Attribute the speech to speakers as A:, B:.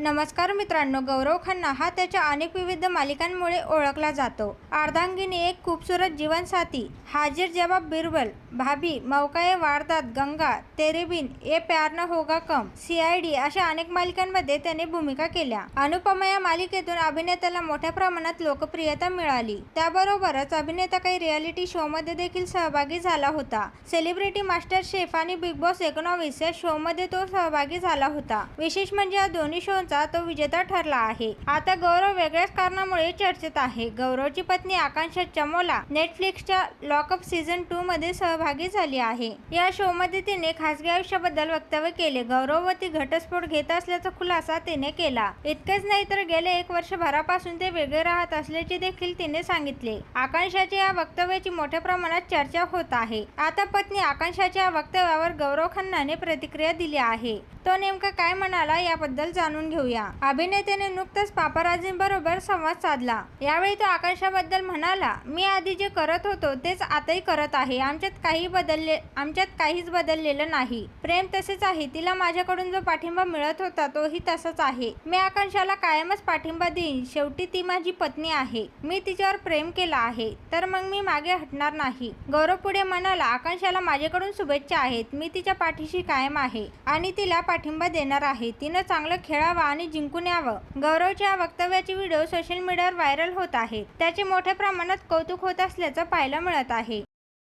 A: नमस्कार मित्रांनो, गौरव खन्ना हा त्याच्या अनेक विविध मालिकांमुळे ओळखला जातो. अर्धांगिनी, एक खूबसूरत जीवनसाथी, हाजिर जवाब बिरबल, भाभी, मौका-ए वारदात, गंगा, तेरे बिन, ये प्यार न होगा कम, सीआयडी अशा अनेक मालिकांमध्ये त्याने भूमिका केल्या. अनुपमा या मालिकेतून अभिनेत्याला मोठ्या प्रमाणात लोकप्रियता मिळाली. त्याबरोबरच अभिनेता काही रियालिटी शोमध्ये देखील सहभागी झाला होता. सेलिब्रिटी मास्टर शेफ आणि बिग बॉस 19 या शोमध्ये तो सहभागी झाला होता. विशेष म्हणजे या दोन्ही शोचा तो विजेता ठरला आहे. आता गौरव वेगळ्याच कारणामुळे चर्चेत आहे. गौरवची पत्नी आकांक्षा चमोला नेटफ्लिक्सच्या लॉकअप सीझन 2 मध्ये सहभागी झाली आहे. या शोमध्ये तिने खासगी आयुष्याबद्दल वक्तव्य केले. गौरव व ती घटस्फोट घेत असल्याचा खुलासा तिने केला. इतकेच नाही तर गेल्या 1 वर्षभरापासून ते वेगळे राहत असल्याचे देखील तिने सांगितले. आकांक्षाच्या या वक्तव्याची मोठ्या प्रमाणात चर्चा होत आहे. आता पत्नी आकांक्षाच्या वक्तव्यावर गौरव खन्नाने प्रतिक्रिया दिली आहे. तो नेमका काय म्हणाला याबद्दल जाणून घेऊया. अभिनेत्याने नुकताच पापाराझींबरोबर संवाद साधला. यावेळी तो आकांक्षाबद्दल म्हणाला, मी आधी जे करत होतो तेच आताही करत आहे. आमच्यात काहीच बदललेलं नाही. प्रेम तसेच आहे. तिला माझ्याकडून जो पाठिंबा मिळत होता तोही तसाच आहे. मी आकांक्षाला कायमच पाठिंबा देईन. शेवटी ती माझी पत्नी आहे. मी तिच्यावर प्रेम केलं आहे तर मग मी मागे हटणार नाही. गौरव पुढे म्हणाला, आकांक्षाला माझ्याकडून शुभेच्छा आहेत. मी तिच्या पाठीशी कायम आहे आणि तिला पाठिंबा देणार आहे. तिनं चांगलं खेळावं आणि जिंकून यावं. गौरवच्या वक्तव्याचे व्हिडिओ सोशल मीडियावर व्हायरल होत आहेत. त्याचे मोठ्या प्रमाणात कौतुक होत असल्याचं पाहायला मिळत आहे.